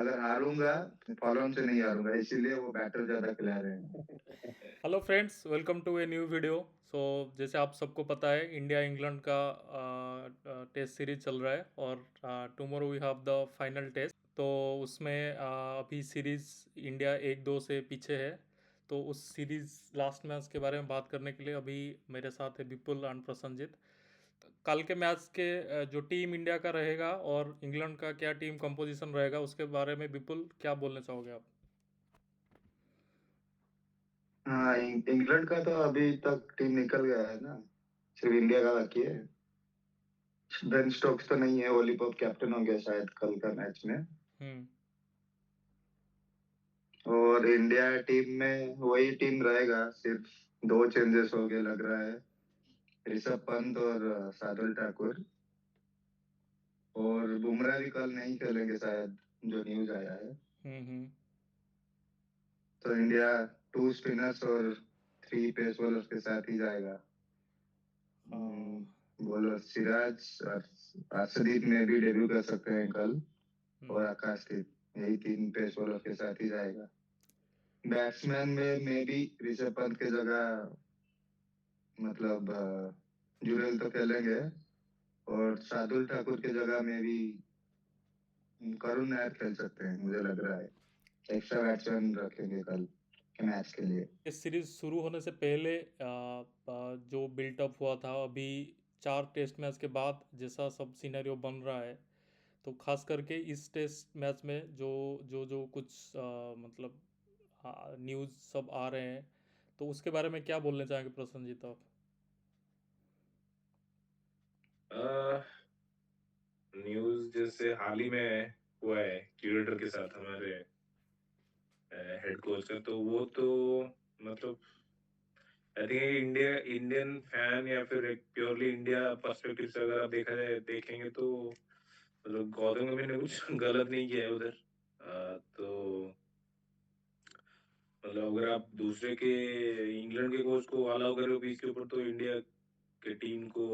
अगर हारूंगा follow on से नहीं हारूंगा, इसीलिए वो बैटर ज्यादा खिला रहे हैं। Hello friends, welcome to a new video. So जैसे आप सबको पता है, इंडिया इंग्लैंड का टेस्ट सीरीज चल रहा है और tomorrow we have the final test. तो उसमें अभी सीरीज इंडिया 1-2 से पीछे है। तो उस सीरीज लास्ट मैच के बारे में बात करने के लिए अभी मेरे साथ है विपुल एंड प्रसन्नजीत। कल के मैच के जो टीम इंडिया का रहेगा और इंग्लैंड का क्या टीम कंपोजिशन रहेगा, उसके बारे में विपुल क्या बोलना चाहोगे आप? हाँ, इंग्लैंड का तो अभी तक टीम निकल गया है ना। सिर्फ इंडिया का बाकी है। बेन स्टोक्स तो नहीं है, ओली पोप कैप्टन हो गया शायद कल का मैच में। हम्म। और इंडिया टीम में वही टीम रहेगा, सिर्फ दो चेंजेस हो गए लग रहा है। ऋषभ पंत और शार्दुल ठाकुर। और बुमराह भी कल नहीं खेलेंगे शायद, जो न्यूज आया है। हम्म। तो इंडिया टू स्पिनर्स और थ्री पेस बॉलर्स के साथ ही जाएगा। हाँ। बॉलर सिराज और अर्शदीप में भी डेब्यू कर सकते हैं कल। और हम्म। आकाशदीप, यही तीन पेस बॉलर के साथ ही जाएगा। बैट्समैन में मे भी ऋषभ पंत की जगह, मतलब जुरेल तो खेलेंगे। और शार्दुल ठाकुर की जगह में भी करुण नायर खेल सकते हैं, मुझे लग रहा है। एक्स्ट्रा बैट्समैन रखेंगे कल के मैच के लिए। इस सीरीज शुरू होने से पहले जो बिल्टअप हुआ था, अभी 4 टेस्ट मैच के बाद जैसा सब सिनेरियो बन रहा है, तो खास करके इस टेस्ट मैच में जो जो जो कुछ मतलब न्यूज़ सब आ रहे हैं, तो उसके बारे में क्या बोलना चाहेंगे प्रसन्नजीत आप? न्यूज जैसे हाल ही में हुआ है क्यूरेटर के साथ हमारे हेड कोच का, तो वो तो मतलब I think India Indian fan या फिर एक प्योरली इंडिया पर्सपेक्टिव से अगर आप देखा जाए देखेंगे तो मतलब गौतम गंभीर ने कुछ गलत नहीं किया है उधर। तो मतलब अगर आप दूसरे के इंग्लैंड के कोच को अलाउ करो पिच के ऊपर, तो इंडिया के टीम को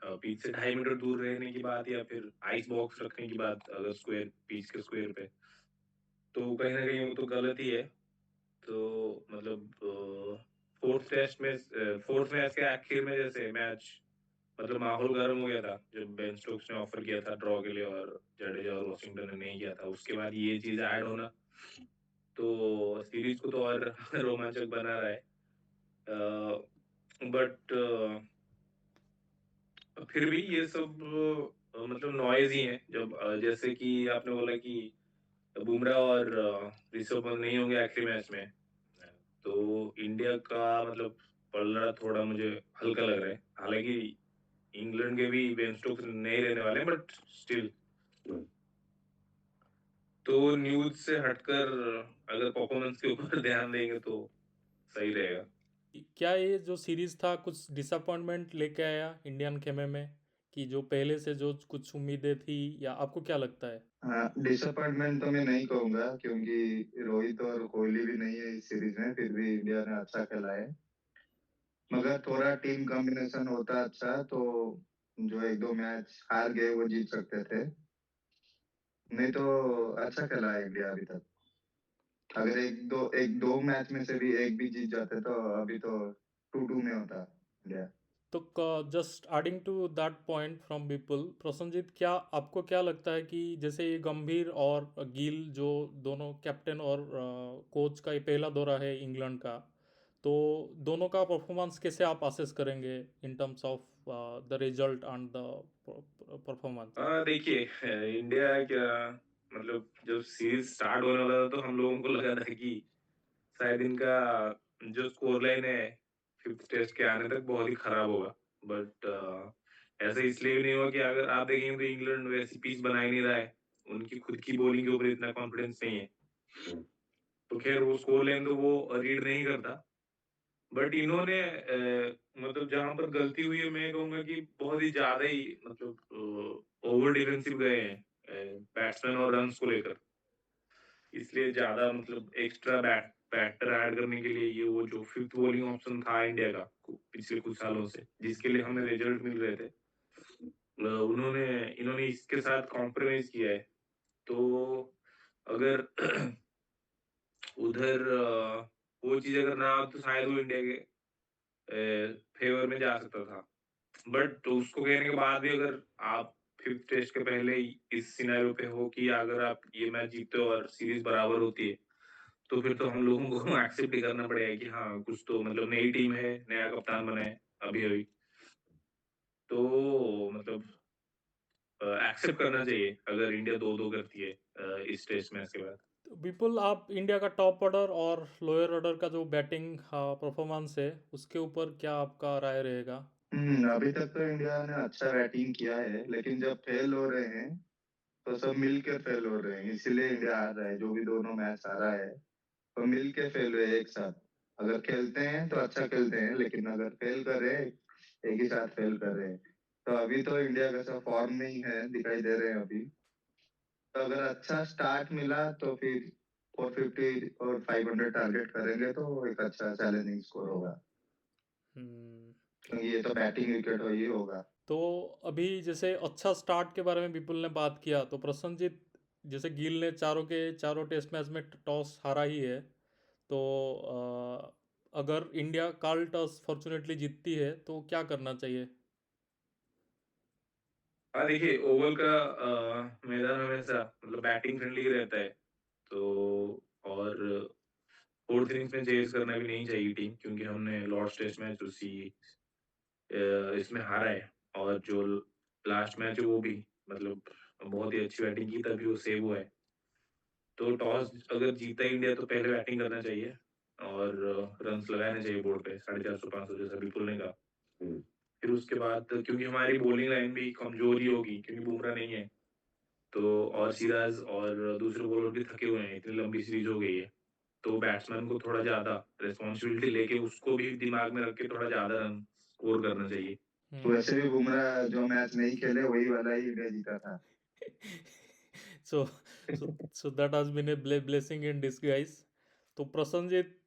पिच से 2.5 मीटर दूर रहने की बात या फिर आइस बॉक्स रखने की बात, अगर स्क्वायर पिच के स्क्वायर पे, तो कहीं ना कहीं वो तो गलत ही है। तो मतलब फोर्थ मैच के आखिर में जैसे मैच मतलब माहौल गर्म हो गया था जब बेन स्टोक्स ने ऑफर किया था ड्रॉ के लिए और जडेजा और वॉशिंगटन ने नहीं किया था। उसके बाद ये चीज ऐड होना तो सीरीज को तो और रोमांचक बना रहा है। बट फिर भी ये सब मतलब नॉइज ही है। जब जैसे कि आपने बोला कि बुमराह और ऋषभ पंत नहीं होंगे आखिरी मैच में, तो इंडिया का मतलब पलड़ा थोड़ा मुझे हल्का लग रहा है। हालांकि इंग्लैंड के भी बेन स्टोक्स नहीं रहने वाले, बट स्टिल तो न्यूज से हटकर अगर परफॉर्मेंस के ऊपर ध्यान देंगे तो सही रहेगा। क्या ये जो सीरीज था कुछ डिसअपॉइंटमेंट लेके आया इंडियन खेमे में, कि जो पहले से जो कुछ उम्मीदें थी, या आपको क्या लगता है? हाँ, डिसअपॉइंटमेंट तो मैं नहीं कहूंगा, क्योंकि रोहित और कोहली भी नहीं है इस सीरीज में, फिर भी इंडिया ने अच्छा खेला है। मगर थोड़ा टीम कॉम्बिनेशन होता अच्छा तो जो एक दो मैच हार गए वो जीत सकते थे। नहीं तो अच्छा खेला है इंडिया अभी तक। अगर एक दो मैच में से भी एक भी जीत जाते तो अभी तो 2-2 में होता इंडिया। तो just adding to that point from people, Prasanjit, क्या आपको क्या लगता है कि जैसे ये गंभीर और गिल जो दोनों कैप्टन और कोच का ये पहला दौरा है इंग्लैंड का, तो दोनों का परफॉर्मेंस कैसे आप असेस करेंगे in terms of the result and the performance? हाँ देखिए, इंडिया क्या मतलब जब सीरीज स्टार्ट होने वाला था तो हम लोगों को लगा था कि शायद इनका जो स्कोर लाइन है फिफ्थ टेस्ट के आने तक बहुत ही खराब होगा। बट ऐसा इसलिए भी नहीं हुआ कि अगर आप देखेंगे तो इंग्लैंड वैसी पिच बना ही नहीं रहा है। उनकी खुद की बॉलिंग के ऊपर इतना कॉन्फिडेंस नहीं है। तो खैर वो स्कोर लाइन तो वो रीड नहीं करता। बट इन्होंने मतलब जहां पर गलती हुई है मैं कहूंगा कि बहुत ही ज्यादा ही मतलब ओवर डिफेंसिव गए हैं बैट्समैन और रन्स को लेकर। इसलिए ज्यादा मतलब एक्स्ट्रा बैटर ऐड करने के लिए ये वो जो फिफ्थ बॉलिंग ऑप्शन था इंडिया का पिछले कुछ सालों से, जिसके लिए हमें रिजल्ट मिल रहे थे, उन्होंने इन्होंने इसके साथ कॉम्प्रोमाइज किया है। तो अगर उधर वो चीज़ अगर ना हो तो शायद वो इंडिया के फेवर में जा सकता था। बट उसको कहने के बाद भी अगर आप 5th टेस्ट के पहले ही इस सिनेरियो पे हो कि अगर आप ये मैच जीतते हो और सीरीज बराबर होती है, तो फिर तो हम लोगों को एक्सेप्ट ही करना पड़ेगा कि हाँ, कुछ तो मतलब नई टीम है, नया कप्तान बना है अभी-अभी। तो मतलब एक्सेप्ट करना चाहिए अगर इंडिया 2-2 करती है इस टेस्ट मैच के बाद। तो विपुल, आप इंडिया का टॉप ऑर्डर और लोअर ऑर्डर का जो बैटिंग परफॉर्मेंस है उसके ऊपर क्या आपका राय रहेगा? अभी तक तो इंडिया ने अच्छा बैटिंग किया है, लेकिन जब फेल हो रहे हैं तो सब मिल के फेल हो रहे हैं, इसीलिए इंडिया हार रहा है। जो भी दोनों मैच हारा है तो मिल के फेल हुए एक साथ। अगर खेलते हैं तो अच्छा खेलते हैं, लेकिन अगर फेल कर रहे हैं एक ही साथ फेल कर रहे हैं। तो अभी तो इंडिया का सब फॉर्म में ही है, दिखाई दे रहे हैं अभी। तो अगर अच्छा स्टार्ट मिला तो फिर 450 और 500 टारगेट करेंगे तो एक अच्छा चैलेंजिंग स्कोर होगा, हम्म, क्योंकि ये तो बैटिंग विकेट ही होगा। तो अभी जैसे अच्छा स्टार्ट के बारे में विपुल ने बात किया, तो प्रसन्नजीत, जैसे गिल ने चारों के चारों टेस्ट मैच में टॉस हारा ही है, तो अगर इंडिया कल टॉस फॉर्चुनेटली जीतती है तो क्या करना चाहिए? हाँ, देखिए ओवल का मैदान हमेशा मतलब बैटिंग फ्रेंडली ही रहता है। तो और 4th इनिंग्स में चेज़ करना भी नहीं चाहिए टीम क्योंकि हमने लॉर्ड्स टेस्ट मैच उसी इसमें हारा है और जो लास्ट मैच है वो भी मतलब बहुत ही अच्छी बैटिंग की तभी वो सेव हुआ है। तो टॉस अगर जीता इंडिया तो पहले बैटिंग करना चाहिए और रन्स लगाने चाहिए बोर्ड पे 450-500 जैसा विपुल ने कहा। फिर उसके बाद क्योंकि हमारी बॉलिंग लाइन भी कमज़ोर ही होगी क्योंकि बुमराह नहीं है, तो और सिराज और दूसरे बॉलर भी थके हुए हैं, इतनी लंबी सीरीज़ हो गई है। तो बैट्समैन को थोड़ा ज़्यादा रिस्पॉन्सिबिलिटी लेके उसको भी दिमाग में रख के थोड़ा ज़्यादा रन स्कोर करना चाहिए। वैसे भी बुमराह जो मैच नहीं खेले वही वाला ही इंडिया जीता था। So so that has been a blessing in disguise. तो प्रसन्नजीत,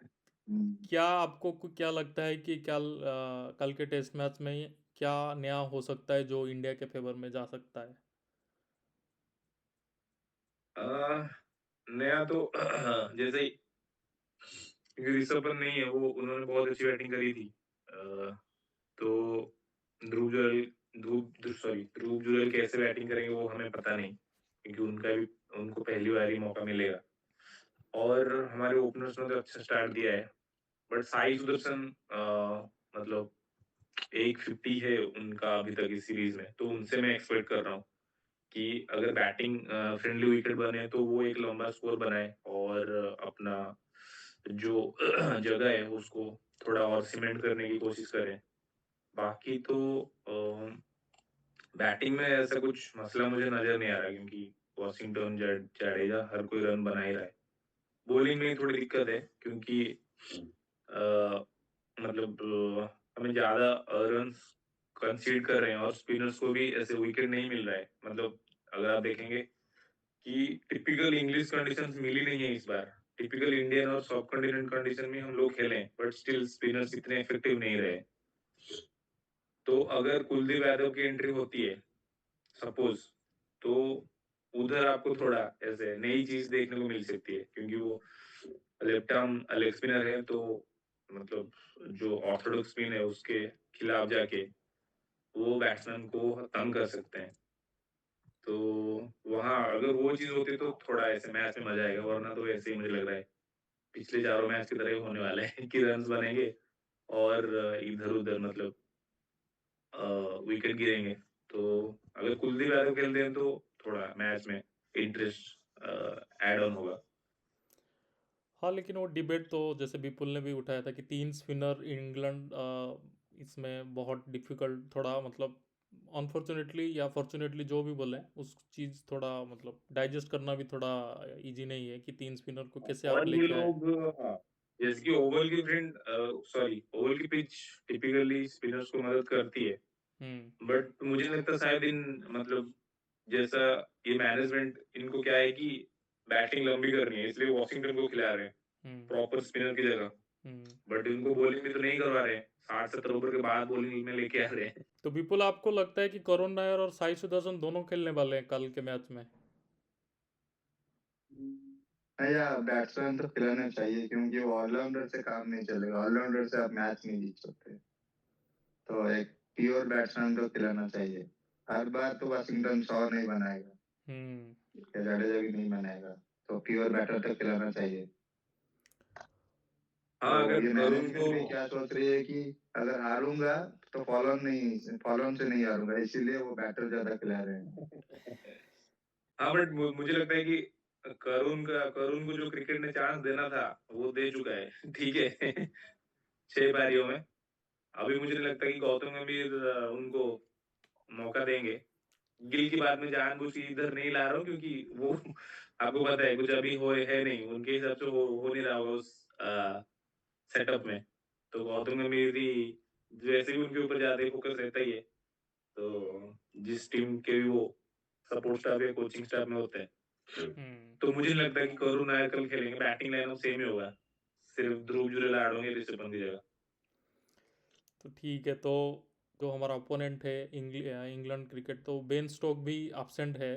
हम्म। क्या आपको क्या लगता है कि कल के टेस्ट मैच में क्या नया हो सकता है जो इंडिया के फेवर में जा सकता है? अ, नया तो जैसे क्योंकि ऋषभ पंत नहीं है वो उन्होंने बहुत अच्छी बैटिंग करी थी। तो ध्रुव जुरैल ध्रुव जुरैल कैसे बैटिंग करेंगे वो हमें पता नहीं क्योंकि उनका भी उनको पहली बार ही मौका मिलेगा। और हमारे ओपनर्स ने तो अच्छा स्टार्ट दिया है बट साई सुदर्शन मतलब 150 है उनका अभी तक इस सीरीज में, तो उनसे मैं एक्सपेक्ट कर रहा हूँ कि अगर बैटिंग फ्रेंडली विकेट बने तो वो एक लंबा स्कोर बनाए और अपना जो जगह है उसको थोड़ा और सीमेंट करने की कोशिश करें। बाकी तो बैटिंग में ऐसा कुछ मसला मुझे नजर नहीं आ रहा क्योंकि वॉशिंगटन जाडेजा हर कोई रन बना ही रहा है। बॉलिंग में ही थोड़ी दिक्कत है क्योंकि अ, मतलब हमें ज़्यादा रन्स कंसीड कर रहे हैं और स्पिनर्स को भी ऐसे विकेट नहीं मिल रहा है। मतलब अगर आप देखेंगे कि टिपिकल इंग्लिश कंडीशंस मिली नहीं है इस बार। टिपिकल इंडियन और सब कॉन्टिनेंट कंडीशन में हम लोग खेले हैं, बट स्टिल स्पिनर्स इतने इफेक्टिव नहीं रहे। तो अगर कुलदीप यादव की एंट्री होती है सपोज, तो उधर आपको थोड़ा ऐसे नई चीज देखने को मिल सकती है क्योंकि वो लेफ्ट आर्म लेग स्पिनर है, तो मतलब जो ऑर्थोडॉक्स स्पिन है उसके खिलाफ जाके वो बैट्समैन को तंग कर सकते हैं। तो वहाँ अगर वो चीज होती तो थोड़ा ऐसे मैच में मजा आएगा, वरना तो ऐसे ही मुझे लग रहा है पिछले चारों मैच की तरह ही होने वाले हैं कि रन्स बनेंगे और इधर उधर मतलब विकेट गिरेंगे। तो अगर कुलदीप यादव खेलते हैं तो थोड़ा मैच में इंटरेस्ट ऐड ऑन होगा। हाँ, लेकिन वो डिबेट तो जैसे विपुल ने भी उठाया था कि 3 स्पिनर इंग्लैंड इसमें बहुत डिफिकल्ट, थोड़ा मतलब अनफॉर्चुनेटली या फॉर्चुनेटली जो भी बोले, उस चीज़ थोड़ा मतलब डाइजेस्ट करना भी थोड़ा इजी नहीं है कि 3 स्पिनर को कैसे आप और ये लेके आए। लोग हाँ, जैसे कि ओवल की पिच टिपिकली स्पिनर्स को मदद करती है, हम्म। बट मुझे नहीं लगता शायद इन मतलब जैसा ये मैनेजमेंट इनको क्या है कि बैटिंग लंबी करनी है इसलिए वॉशिंगटन को खिला रहे हैं हम्म। प्रॉपर स्पिनर की जगह। हम्म। बट इनको बॉलिंग भी तो नहीं करवा रहे हैं, 60-70 ओवर के बाद बॉलिंग में लेके आ रहे हैं। तो विपुल, आपको लगता है कि करुण नायर और साई सुदर्शन दोनों खेलने वाले हैं कल के मैच में? या बैट्समैन तो खिलाना चाहिए क्योंकि वो ऑलराउंडर से काम नहीं चलेगा, ऑलराउंडर से आप मैच नहीं जीत सकते। तो एक प्योर बैट्समैन तो खिलाना चाहिए। हर बार तो वाशिंगटन 100 नहीं बनाएगा हम्म या जडेजा भी नहीं बनाएगा, तो प्योर बैटर तो खिलाना चाहिए। तो हाँ, अगर ये करुण को मैनेजमेंट भी क्या सोच रही है कि अगर हारूंगा तो फॉलोन से नहीं हारूंगा, इसीलिए वो बैटर ज्यादा खिला रहे हैं। हाँ, बट मुझे लगता है कि करुण को जो क्रिकेट ने चांस देना था वो दे चुका है। ठीक है। 6 पारियों में। अभी मुझे नहीं लगता कि गौतम गंभीर उनको मौका देंगे। गिल की बात में जानबूझ के इधर नहीं ला रहा हूँ क्योंकि वो आपको पता है कुछ अभी हो है नहीं, उनके हिसाब से हो नहीं रहा होगा उस सेटअप में। तो गौतम गंभीर भी वैसे भी उनके ऊपर ज्यादा फोकस रहता ही है। तो जिस टीम के भी वो सपोर्ट स्टाफ या कोचिंग स्टाफ में होते हैं, हम्म तो मुझे नहीं लगता कि करुण नायर कल खेलेंगे। बैटिंग लाइनअप सेम ही होगा, सिर्फ ध्रुव जुरेल ऐड होंगे ऋषभ पंत की जगह। तो ठीक है। तो जो हमारा ओपोनेंट है इंग्लैंड क्रिकेट, तो बेन स्टोक भी एब्सेंट है।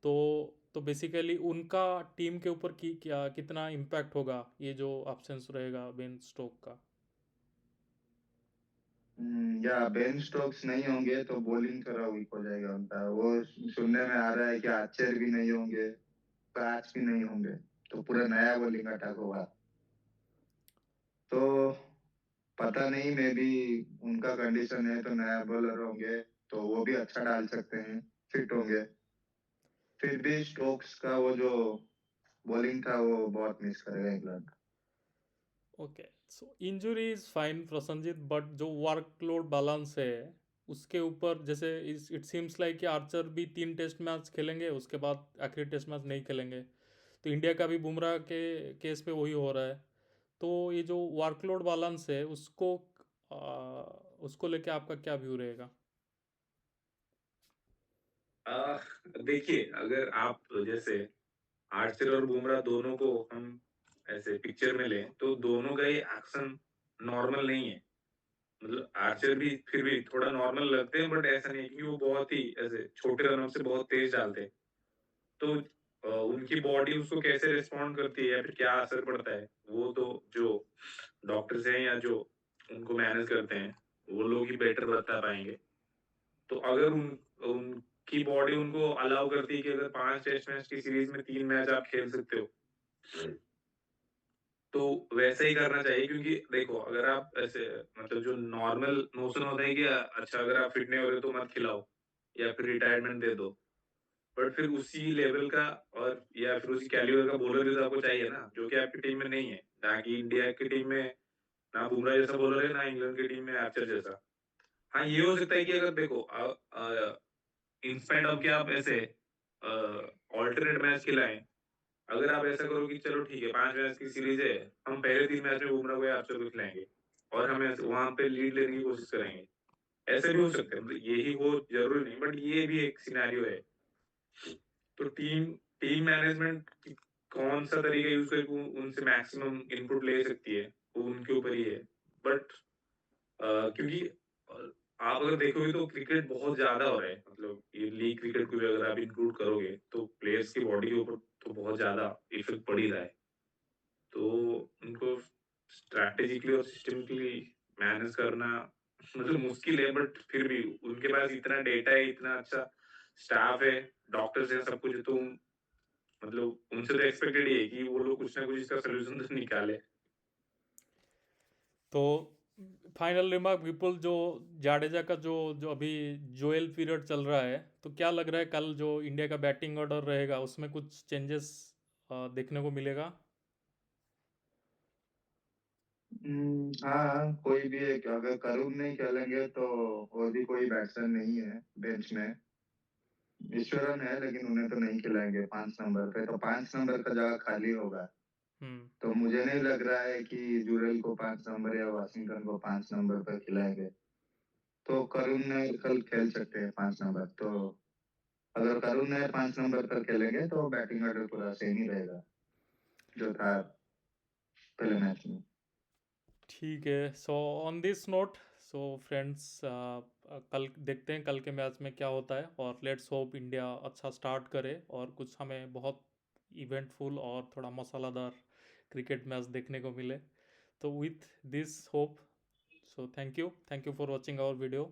तो बेसिकली उनका टीम के ऊपर क्या कितना इम्पैक्ट होगा ये जो एब्सेंस रहेगा बेन स्टोक का? या बेन स्टोक्स नहीं होंगे तो बॉलिंग थोड़ा वीक हो जाएगा उनका। वो सुनने में आ रहा है कि आर्चर भी नहीं होंगे, पैच भी नहीं होंगे, तो पूरा नया बॉलिंग अटैक होगा। तो पता नहीं, मे बी उनका कंडीशन है तो नया बॉलर होंगे तो वो भी अच्छा डाल सकते हैं, फिट होंगे। फिर भी स्टोक्स का वो जो बॉलिंग था वो बहुत मिस करेगा England. Okay, so injury is fine Prasannajit, but जो वर्कलोड बैलेंस है उसके ऊपर, जैसे इट सीम्स लाइक कि आर्चर भी 3 टेस्ट मैच खेलेंगे, उसके बाद आखिरी टेस्ट मैच नहीं खेलेंगे। तो इंडिया का भी बुमराह के केस पे वही हो रहा है। तो ये जो वर्कलोड बैलेंस है आ, उसको लेके आपका क्या व्यू रहेगा? आ, देखिए, अगर आप जैसे आर्चर और बुमराह दोनों को हम ऐसे पिक्चर में लें तो दोनों का ही एक्शन नॉर्मल नहीं है। मतलब आर्चर भी फिर भी थोड़ा नॉर्मल लगते हैं, बट ऐसा नहीं है कि वो बहुत ही ऐसे छोटे रनों से बहुत तेज डालते हैं। तो उनकी बॉडी उसको कैसे रिस्पॉन्ड करती है या फिर क्या असर पड़ता है, वो तो जो डॉक्टर्स हैं या जो उनको मैनेज करते हैं वो लोग ही बेटर बता पाएंगे। तो अगर उनकी बॉडी उनको अलाउ करती है कि अगर 5 टेस्ट मैच की सीरीज में 3 मैच आप खेल सकते हो, तो वैसे ही करना चाहिए। क्योंकि देखो, अगर आप ऐसे मतलब जो नॉर्मल नोशन होता है कि अच्छा अगर आप फिट नहीं हो रहे तो मत खिलाओ या फिर रिटायरमेंट दे दो, बट फिर उसी लेवल का और या फिर उसी कैलिबर का बॉलर भी तो आपको चाहिए ना, जो कि आपकी टीम में नहीं है। ना कि इंडिया की टीम में ना बुमराह जैसा बॉलर है, ना इंग्लैंड की टीम में आर्चर जैसा। हाँ, ये हो सकता है कि अगर देखो इंस्पाइट ऑफ के आप ऐसे ऑल्टरनेट मैच खिलाएं। अगर आप ऐसा करो कि चलो ठीक है 5 मैच की सीरीज है, हम पहले 3 मैच में बुमराह को या अक्षर को खिलाएंगे और हमें वहां पे लीड लेने की कोशिश करेंगे। ऐसे भी हो सकता है, मतलब यही हो जरूरी नहीं, बट ये भी एक सिनेरियो है। तो टीम टीम मैनेजमेंट कौन सा तरीका यूज करके उनसे मैक्सिमम इनपुट ले सकती है, वो उनके ऊपर ही है। बट क्योंकि आप अगर देखोगे तो क्रिकेट बहुत ज्यादा हो रहा है, मतलब ये लीग क्रिकेट को भी अगर आप इंक्लूड करोगे तो प्लेयर्स की बॉडी के ऊपर तो बहुत ज्यादा इफेक्ट पड़ ही रहा है। तो उनको स्ट्रैटेजिकली और सिस्टमिकली मैनेज करना मतलब मुश्किल है, बट फिर भी उनके पास इतना डेटा है, इतना अच्छा स्टाफ है, डॉक्टर्स है, सब कुछ है। तो मतलब उनसे तो एक्सपेक्टेड ही है कि वो लोग कुछ ना कुछ इसका सोल्यूशन तो निकाले। तो फाइनल रिमार्क विपुल, जो जाडेजा का जो जो अभी जोएल पीरियड चल रहा है, तो क्या लग रहा है कल जो इंडिया का बैटिंग ऑर्डर रहेगा उसमें कुछ चेंजेस देखने को मिलेगा? हाँ, कोई भी एक, अगर करुण नहीं खेलेंगे तो और भी कोई बैट्समैन नहीं है बेंच में। ईश्वरन है लेकिन उन्हें तो नहीं खिलाएंगे 5 नंबर पे, तो 5 नंबर का जगह खाली होगा। हम्म तो मुझे नहीं लग रहा है कि जुरेल को 5 नंबर या वाशिंगटन को 5 नंबर पर खिलाएंगे। तो करुण नायर कल खेल सकते हैं 5 नंबर। तो अगर करुण नायर 5 नंबर पर खेलेंगे तो बैटिंग ऑर्डर पूरा सेम ही रहेगा जो था पहले मैच में। ठीक है। So on this note, so friends, कल देखते हैं कल के मैच में क्या होता है, और लेट्स होप इंडिया अच्छा स्टार्ट करे और कुछ हमें बहुत इवेंटफुल और थोड़ा मसालादार क्रिकेट मैच देखने को मिले। तो with this hope, so thank you for watching our video.